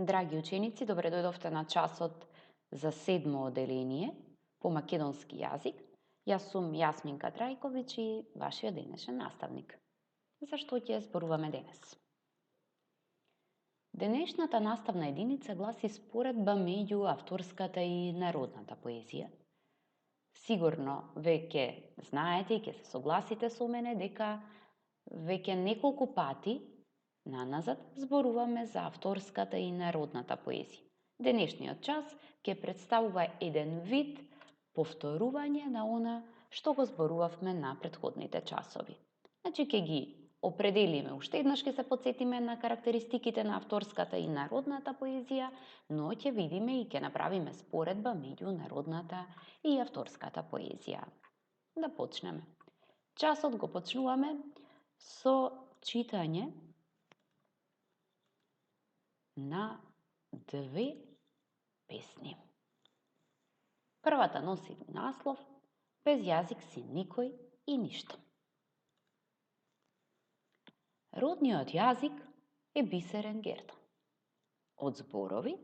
Драги ученици, добре дојдовте на часот за 7-мо одделение по македонски јазик. Јас сум Јасминка Трајковиќ и вашиот денешен наставник. За што ќе зборуваме денес? Денешната наставна единица гласи споредба меѓу авторската и народната поезија. Сигурно веќе знаете и ќе се согласите со мене дека веќе неколку пати наназад зборуваме за авторската и народната поезија. Денешниот час ќе представува еден вид повторување на она што го зборувавме на претходните часови. Значи ќе ги определиме, уште еднаш ќе се потсетиме на карактеристиките на авторската и народната поезија, но ќе видиме и ќе направиме споредба меѓу народната и авторската поезија. Да почнеме. Часот го почнуваме со читање на две песни. Првата носи наслов "Без јазик си никој и ништо". Родниот јазик е бисерен гердан. Од зборови,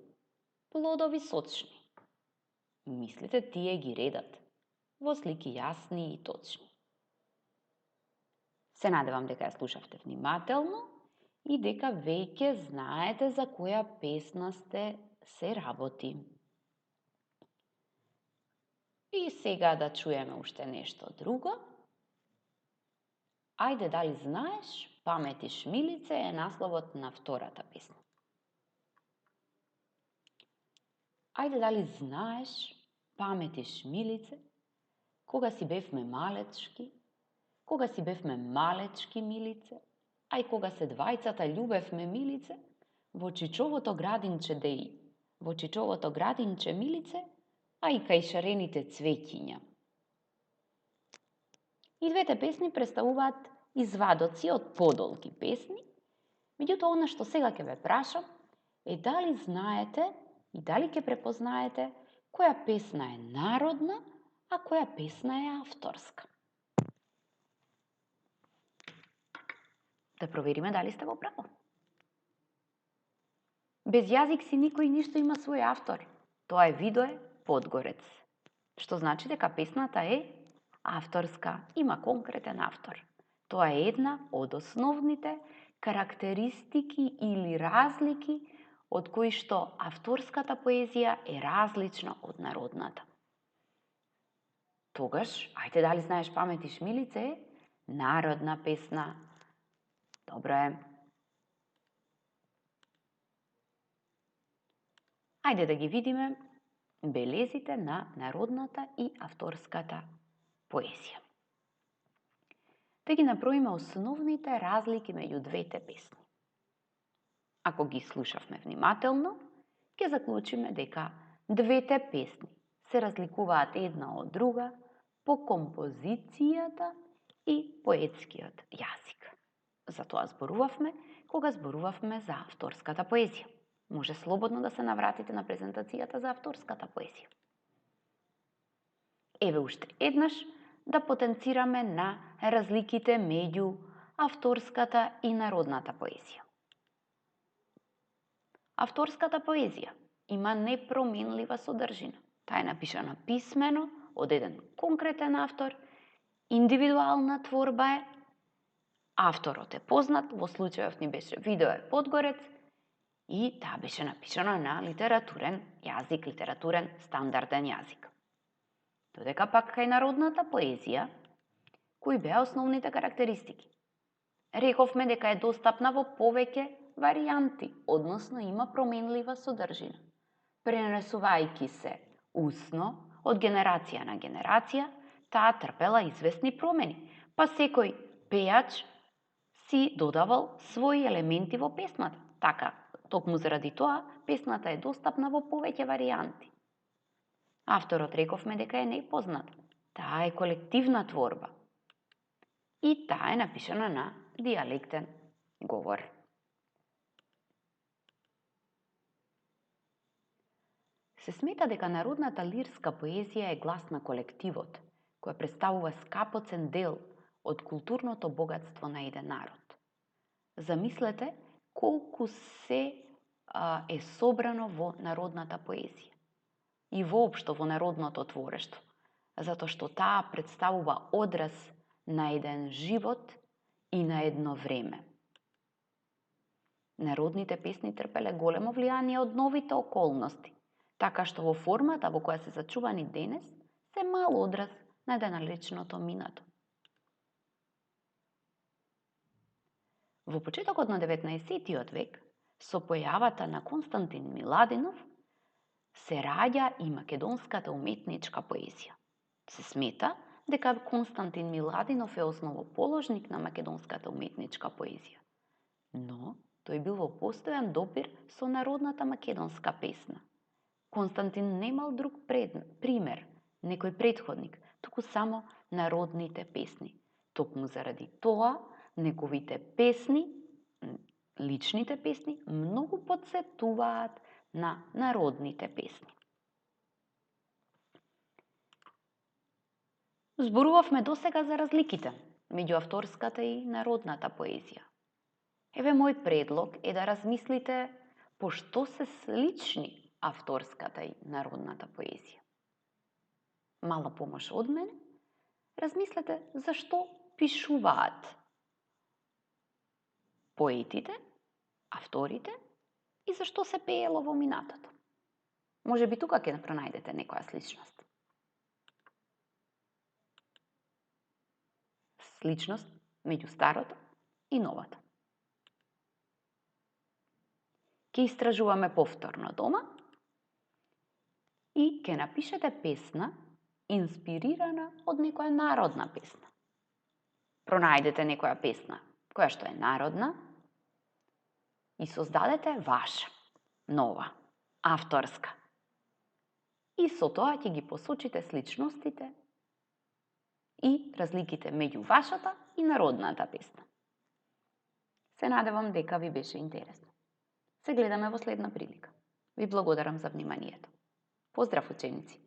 плодови сочни. Мислите тие ги редат во слики јасни и точни. Се надевам дека ја слушавте внимателно и дека веќе знаете за која песна се работи. И сега да чуеме уште нешто друго. Ајде дали знаеш, паметиш Милице е насловот на втората песна. Ајде дали знаеш, паметиш Милице, кога си бевме малечки, кога си бевме малечки Милице, ај кога се двајцата љубевме Милице, во чичовото градинче деи, во чичовото градинче Милице, а и кај шарените цвеќиња. И двете песни представуваат извадоци од подолги песни, меѓутоа она што сега ќе ве прашам е дали знаете и дали ќе препознаете која песна е народна, а која песна е авторска. Да провериме дали сте во право. Без јазик си никој ништо има свој автор. Тоа е Видое Подгорец. Што значи дека песната е авторска, има конкретен автор. Тоа е една од основните карактеристики или разлики од кои што авторската поезија е различна од народната. Тогаш, ајде дали знаеш, паметиш Милице е народна песна. Добро е. Ајде да ги видиме белезите на народната и авторската поезија. Да ги наброиме основните разлики меѓу двете песни. Ако ги слушавме внимателно, ќе заклучиме дека двете песни се разликуваат една од друга по композицијата и поетскиот јазик. За тоа зборувавме кога зборувавме за авторската поезија. Може слободно да се навратите на презентацијата за авторската поезија. Еве уште еднаш да потенцираме на разликите меѓу авторската и народната поезија. Авторската поезија има непроменлива содржина. Таа е напишана писмено од еден конкретен автор, индивидуална творба е, авторот е познат, во случајов ни беше Видое Подгорец, и таа беше напишана на литературен јазик, литературен стандарден јазик. Додека пак кај народната поезија, кои беа основните карактеристики? Рековме дека е достапна во повеќе варијанти, односно има променлива содржина. Пренесувајќи се усно од генерација на генерација, таа трпела известни промени, па секој пејач си додавал своји елементи во песната. Така, токму заради тоа, песната е достапна во повеќе варијанти. Авторот рековме дека е непознат. Таа е колективна творба. И таа е напишана на дијалектен говор. Се смета дека народната лирска поезија е глас на колективот, која представува скапоцен дел од културното богатство на еден народ. Замислете колку се е собрано во народната поезија и воопшто во народното творештво, затоа што таа представува одраз на еден живот и на едно време. Народните песни трпеле големо влијание од новите околности, така што во формата во која се зачувани денес, се мал одраз на далечното минато. Во почетокот на 19 век, со појавата на Константин Миладинов, се раѓа и македонската уметничка поезија. Се смета дека Константин Миладинов е основоположник на македонската уметничка поезија, но тој бил во постојан допир со народната македонска песна. Константин немал друг пример, некој предходник, туку само народните песни. Токму заради тоа, неговите песни, личните песни, многу потсетуваат на народните песни. Зборувавме досега за разликите меѓу авторската и народната поезија. Еве мој предлог е да размислите по што се слични авторската и народната поезија. Мала помош од мене, размислете зашто пишуваат поетите, авторите и зашто се пеело во минатото. Може би тука ќе пронајдете некоја сличност. Сличност меѓу старото и новото. Ќе истражуваме повторно дома и ќе напишете песна инспирирана од некоја народна песна. Пронајдете некоја песна која што е народна и создадете ваша, нова, авторска. И со тоа ќе ги посочите сличностите и разликите меѓу вашата и народната песна. Се надевам дека ви беше интересно. Се гледаме во следна прилика. Ви благодарам за вниманието. Поздрав, ученици!